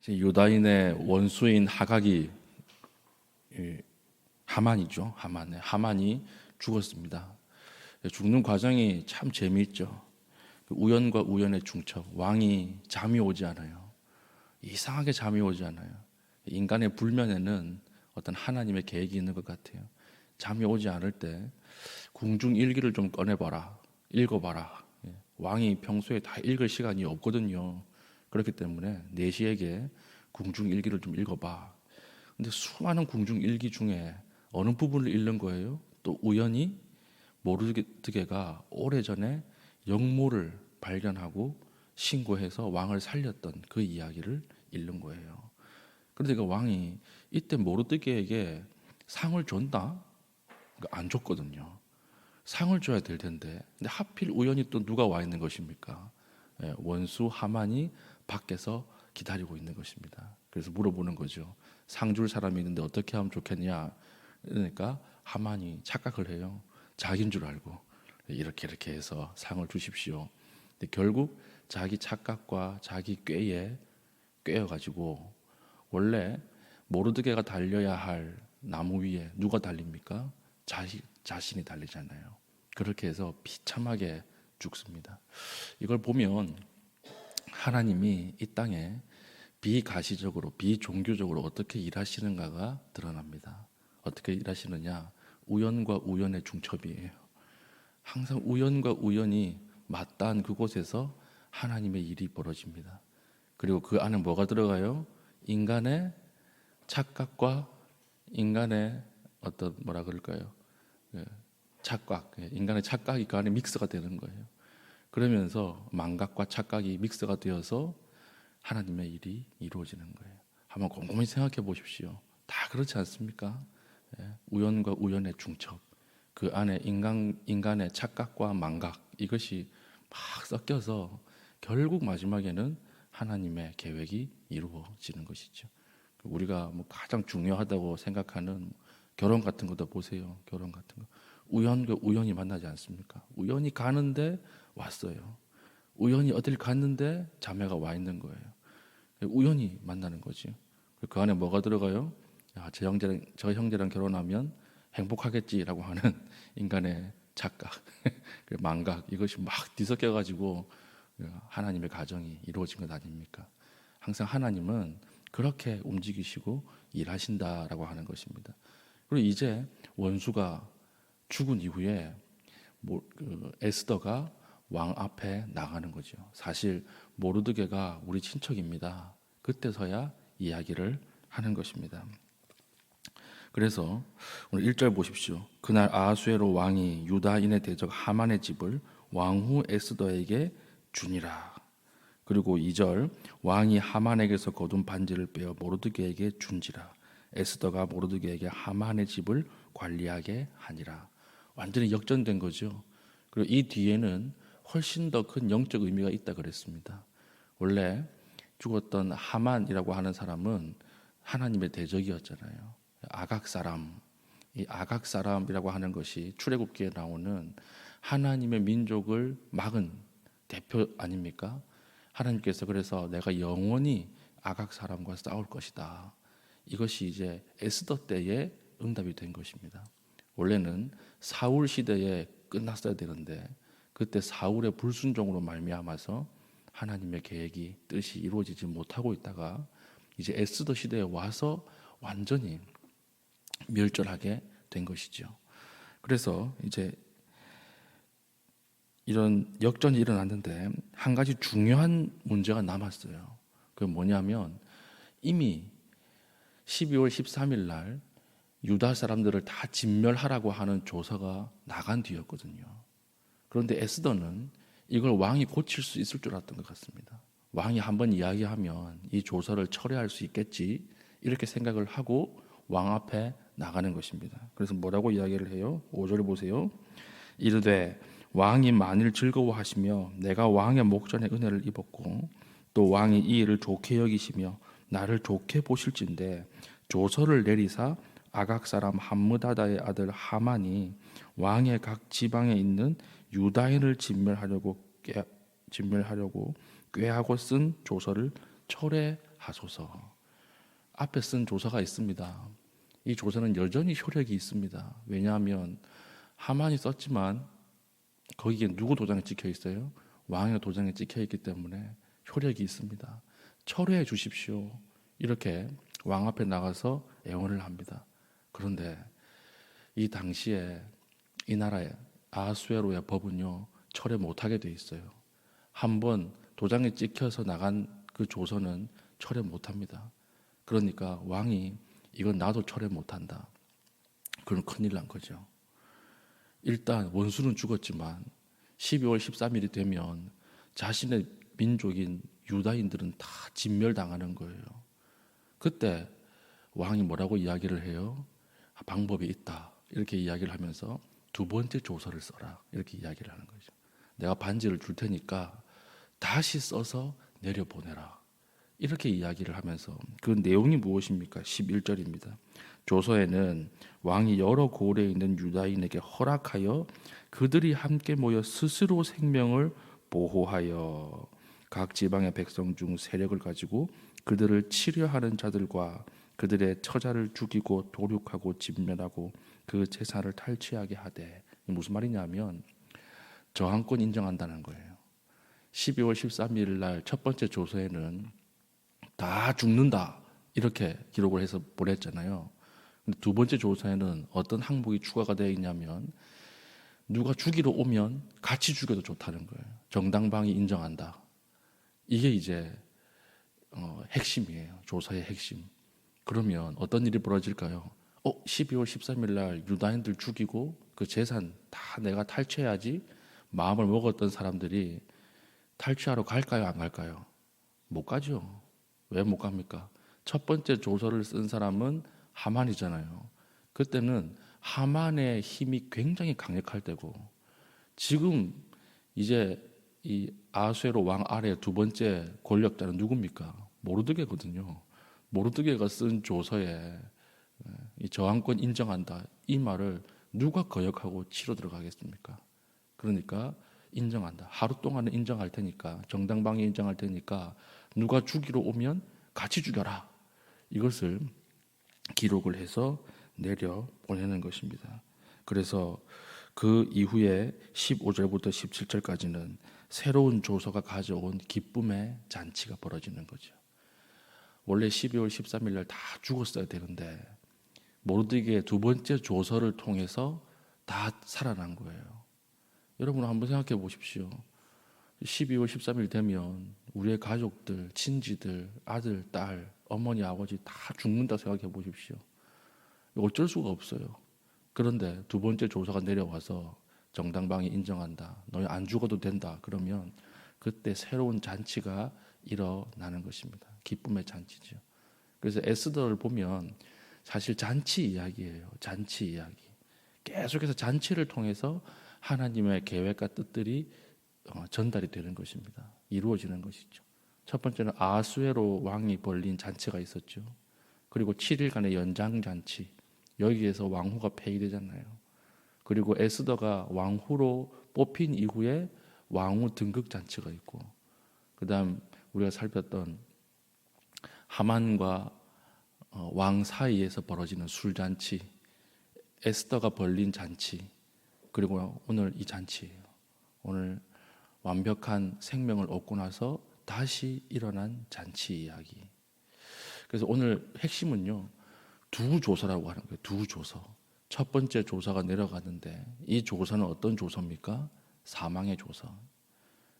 유다인의 원수인 하각이 하만이죠. 하만이 죽었습니다. 죽는 과정이 참 재미있죠. 우연과 우연의 중첩. 왕이 잠이 오지 않아요. 이상하게 잠이 오지 않아요. 인간의 불면에는 어떤 하나님의 계획이 있는 것 같아요. 잠이 오지 않을 때 궁중일기를 좀 꺼내봐라, 읽어봐라. 왕이 평소에 다 읽을 시간이 없거든요. 그렇기 때문에 내시에게 궁중일기를 좀 읽어봐. 근데 수많은 궁중일기 중에 어느 부분을 읽는 거예요? 또 우연히 모르드게가 오래전에 역모를 발견하고 신고해서 왕을 살렸던 그 이야기를 읽는 거예요. 그러니까 왕이 이때 모르드게에게 상을 줬나? 안 줬거든요. 상을 줘야 될 텐데, 근데 하필 우연히 또 누가 와 있는 것입니까? 원수 하만이 밖에서 기다리고 있는 것입니다. 그래서 물어보는 거죠. 상 줄 사람이 있는데 어떻게 하면 좋겠냐? 그러니까 하만이 착각을 해요. 자기인 줄 알고 이렇게 해서 상을 주십시오. 근데 결국 자기 착각과 자기 꾀에 꿰어가지고, 원래 모르드게가 달려야 할 나무 위에 누가 달립니까? 자신이 달리잖아요. 그렇게 해서 비참하게 죽습니다. 이걸 보면 하나님이 이 땅에 비가시적으로, 비종교적으로 어떻게 일하시는가가 드러납니다. 어떻게 일하시느냐? 우연과 우연의 중첩이에요. 항상 우연과 우연이 맞닿은 그곳에서 하나님의 일이 벌어집니다. 그리고 그 안에 뭐가 들어가요? 인간의 착각과 인간의 어떤 뭐라 그럴까요? 착각, 인간의 착각이 그 안에 믹스가 되는 거예요. 그러면서 망각과 착각이 믹스가 되어서 하나님의 일이 이루어지는 거예요. 한번 곰곰이 생각해 보십시오. 다 그렇지 않습니까? 우연과 우연의 중첩, 그 안에 인간의 착각과 망각, 이것이 막 섞여서 결국 마지막에는 하나님의 계획이 이루어지는 것이죠. 우리가 뭐 가장 중요하다고 생각하는 결혼 같은 것도 보세요. 결혼 같은 거 우연과 우연히 만나지 않습니까? 우연히 가는데 왔어요. 우연히 어딜 갔는데 자매가 와 있는 거예요. 우연히 만나는 거지. 그 안에 뭐가 들어가요? 저 형제랑 결혼하면 행복하겠지라고 하는 인간의 착각, 망각, 이것이 막 뒤섞여가지고 하나님의 가정이 이루어진 것 아닙니까? 항상 하나님은 그렇게 움직이시고 일하신다라고 하는 것입니다. 그리고 이제 원수가 죽은 이후에 에스더가 왕 앞에 나가는 거죠. 사실 모르드게가 우리 친척입니다. 그때서야 이야기를 하는 것입니다. 그래서 오늘 1절 보십시오. 그날 아하수에로 왕이 유다인의 대적 하만의 집을 왕후 에스더에게 주니라. 그리고 2절 왕이 하만에게서 거둔 반지를 빼어 모르드게에게 준지라. 에스더가 모르드게에게 하만의 집을 관리하게 하니라. 완전히 역전된 거죠. 그리고 이 뒤에는 훨씬 더 큰 영적 의미가 있다 그랬습니다. 원래 죽었던 하만이라고 하는 사람은 하나님의 대적이었잖아요. 아각 사람, 이 아각 사람이라고 하는 것이 출애굽기에 나오는 하나님의 민족을 막은 대표 아닙니까? 하나님께서 그래서 내가 영원히 아각 사람과 싸울 것이다. 이것이 이제 에스더 때의 응답이 된 것입니다. 원래는 사울 시대에 끝났어야 되는데 그때 사울의 불순종으로 말미암아서 하나님의 계획이 뜻이 이루어지지 못하고 있다가 이제 에스더 시대에 와서 완전히 멸절하게 된 것이죠. 그래서 이제 이런 역전이 일어났는데 한 가지 중요한 문제가 남았어요. 그게 뭐냐면 이미 12월 13일 날 유다 사람들을 다 진멸하라고 하는 조서가 나간 뒤였거든요. 그런데 에스더는 이걸 왕이 고칠 수 있을 줄 알았던 것 같습니다. 왕이 한번 이야기하면 이 조서를 철회할 수 있겠지 이렇게 생각을 하고 왕 앞에 나가는 것입니다. 그래서 뭐라고 이야기를 해요? 5절 보세요. 이르되 왕이 만일 즐거워하시며 내가 왕의 목전에 은혜를 입었고 또 왕이 이 일을 좋게 여기시며 나를 좋게 보실진대 조서를 내리사 아각 사람 함므다다의 아들 하만이 왕의 각 지방에 있는 유다인을 진멸하려고 꾀하고 쓴 조서를 철회하게 철회하소서. 앞에 쓴 조서가 있습니다. 이 조서는 여전히 효력이 있습니다. 왜냐하면 하만이 썼지만 거기에 누구 도장이 찍혀 있어요? 왕의 도장이 찍혀 있기 때문에 효력이 있습니다. 철회해 주십시오. 이렇게 왕 앞에 나가서 애원을 합니다. 그런데 이 당시에 이 나라의 아하수에로의 법은요, 철회 못하게 돼 있어요. 한번 도장에 찍혀서 나간 그 조서는 철회 못합니다. 그러니까 왕이 이건 나도 철회 못한다. 그건 큰일 난 거죠. 일단 원수는 죽었지만 12월 13일이 되면 자신의 민족인 유다인들은 다 진멸당하는 거예요. 그때 왕이 뭐라고 이야기를 해요? 방법이 있다. 이렇게 이야기를 하면서 두 번째 조서를 써라. 이렇게 이야기를 하는 거죠. 내가 반지를 줄 테니까 다시 써서 내려보내라. 이렇게 이야기를 하면서 그 내용이 무엇입니까? 11절입니다. 조서에는 왕이 여러 고을에 있는 유다인에게 허락하여 그들이 함께 모여 스스로 생명을 보호하여 각 지방의 백성 중 세력을 가지고 그들을 치려하는 자들과 그들의 처자를 죽이고 도륙하고 진멸하고 그 재산을 탈취하게 하되, 무슨 말이냐면 저항권 인정한다는 거예요. 12월 13일 날 첫 번째 조서에는 다 죽는다 이렇게 기록을 해서 보냈잖아요. 근데 두 번째 조서에는 어떤 항목이 추가가 되어 있냐면 누가 죽이러 오면 같이 죽여도 좋다는 거예요. 정당방위 인정한다. 이게 이제 핵심이에요. 조서의 핵심. 그러면 어떤 일이 벌어질까요? 12월 13일 날 유다인들 죽이고 그 재산 다 내가 탈취해야지 마음을 먹었던 사람들이 탈취하러 갈까요? 안 갈까요? 못 가죠. 왜 못 갑니까? 첫 번째 조서를 쓴 사람은 하만이잖아요. 그때는 하만의 힘이 굉장히 강력할 때고, 지금 이제 이 아수에로 왕 아래 두 번째 권력자는 누굽니까? 모르드게거든요. 모르드게가 쓴 조서에 이 저항권 인정한다 이 말을 누가 거역하고 치러 들어가겠습니까? 그러니까 인정한다. 하루 동안은 인정할 테니까, 정당방위 인정할 테니까 누가 죽이러 오면 같이 죽여라. 이것을 기록을 해서 내려 보내는 것입니다. 그래서 그 이후에 15절부터 17절까지는 새로운 조서가 가져온 기쁨의 잔치가 벌어지는 거죠. 원래 12월 13일 날 다 죽었어야 되는데 모르드게의 두 번째 조서를 통해서 다 살아난 거예요. 여러분 한번 생각해 보십시오. 12월 13일 되면 우리의 가족들, 친지들, 아들, 딸, 어머니, 아버지 다 죽는다 생각해 보십시오. 어쩔 수가 없어요. 그런데 두 번째 조서가 내려와서 정당방위 인정한다. 너희 안 죽어도 된다. 그러면 그때 새로운 잔치가 일어나는 것입니다. 기쁨의 잔치죠. 그래서 에스더를 보면 사실 잔치 이야기예요. 잔치 이야기. 계속해서 잔치를 통해서 하나님의 계획과 뜻들이 전달이 되는 것입니다. 이루어지는 것이죠. 첫 번째는 아하수에로 왕이 벌린 잔치가 있었죠. 그리고 7일간의 연장잔치. 여기에서 왕후가 폐위되잖아요. 그리고 에스더가 왕후로 뽑힌 이후에 왕후 등극 잔치가 있고, 그 다음 우리가 살폈던 하만과 왕 사이에서 벌어지는 술잔치, 에스더가 벌린 잔치, 그리고 오늘 이 잔치예요. 오늘 완벽한 생명을 얻고 나서 다시 일어난 잔치 이야기. 그래서 오늘 핵심은요, 두 조서라고 하는 거예요. 두 조서. 첫 번째 조서가 내려가는데 이 조서는 어떤 조서입니까? 사망의 조서.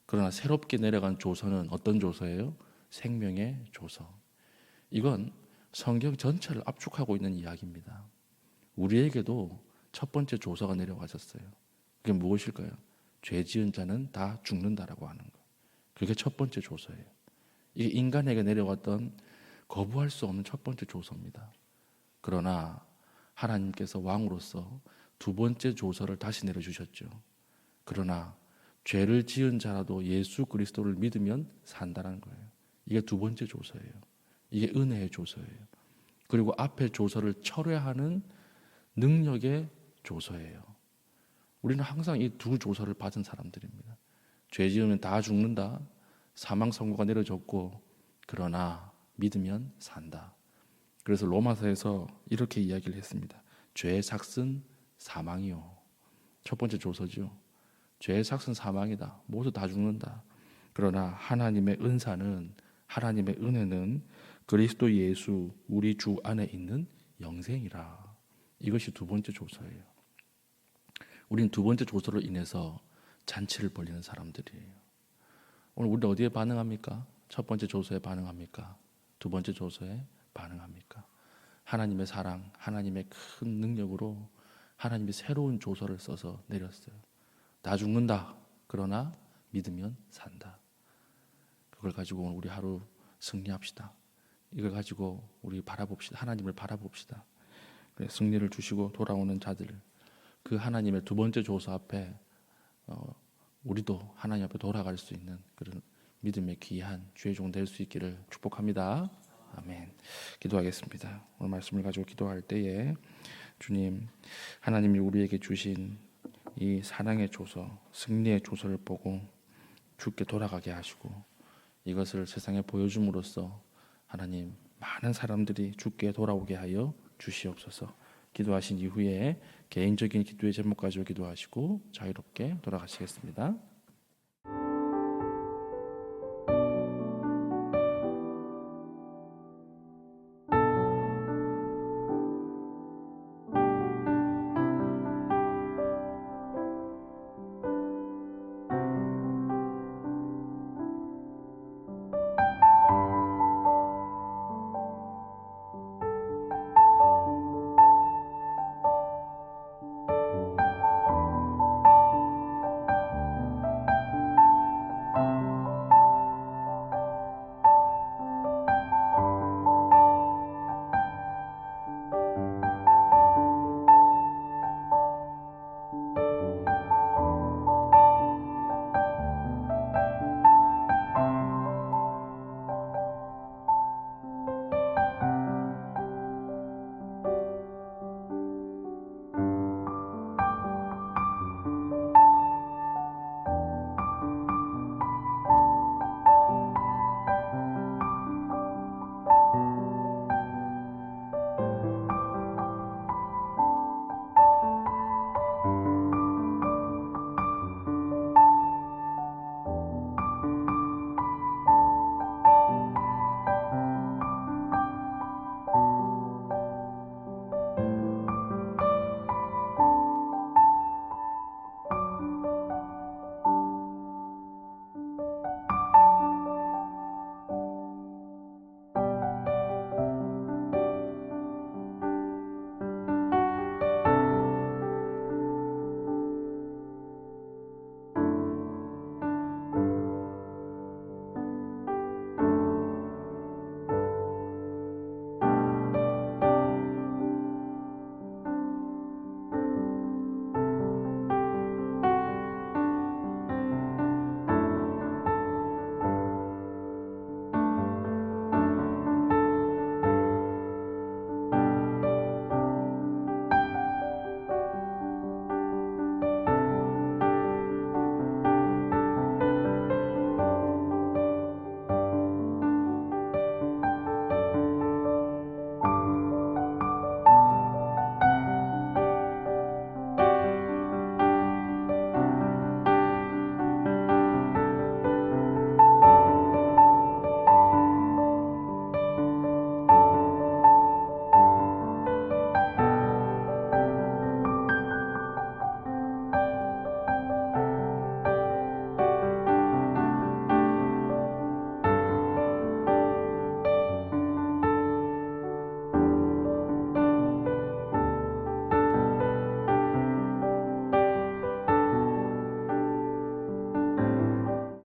그러나 새롭게 내려간 조서는 어떤 조서예요? 생명의 조서. 이건 성경 전체를 압축하고 있는 이야기입니다. 우리에게도 첫 번째 조서가 내려가셨어요. 그게 무엇일까요? 죄 지은 자는 다 죽는다라고 하는 거. 그게 첫 번째 조서예요. 이게 인간에게 내려왔던 거부할 수 없는 첫 번째 조서입니다. 그러나 하나님께서 왕으로서 두 번째 조서를 다시 내려주셨죠. 그러나 죄를 지은 자라도 예수 그리스도를 믿으면 산다는 거예요. 이게 두 번째 조서예요. 이게 은혜의 조서예요. 그리고 앞에 조서를 철회하는 능력의 조서예요. 우리는 항상 이 두 조서를 받은 사람들입니다. 죄 지으면 다 죽는다. 사망 선고가 내려졌고, 그러나 믿으면 산다. 그래서 로마서에서 이렇게 이야기를 했습니다. 죄의 삭은 사망이요. 첫 번째 조서죠. 죄의 삭은 사망이다. 모두 다 죽는다. 그러나 하나님의 은사는, 하나님의 은혜는 그리스도 예수 우리 주 안에 있는 영생이라. 이것이 두 번째 조서예요. 우리는 두 번째 조서로 인해서 잔치를 벌이는 사람들이에요. 오늘 우리는 어디에 반응합니까? 첫 번째 조서에 반응합니까? 두 번째 조서에 반응합니까? 하나님의 사랑, 하나님의 큰 능력으로 하나님이 새로운 조서를 써서 내렸어요. 다 죽는다. 그러나 믿으면 산다. 그걸 가지고 오늘 우리 하루 승리합시다. 이걸 가지고 우리 바라봅시다. 하나님을 바라봅시다. 그래, 승리를 주시고 돌아오는 자들, 그 하나님의 두 번째 조서 앞에 우리도 하나님 앞에 돌아갈 수 있는 그런 믿음의 귀한 주의 종 될 수 있기를 축복합니다. 아멘. 기도하겠습니다. 오늘 말씀을 가지고 기도할 때에 주님, 하나님이 우리에게 주신 이 사랑의 조서, 승리의 조서를 보고 주께 돌아가게 하시고 이것을 세상에 보여줌으로써 하나님 많은 사람들이 주께 돌아오게 하여 주시옵소서. 기도하신 이후에 개인적인 기도의 제목 가지고 기도하시고 자유롭게 돌아가시겠습니다.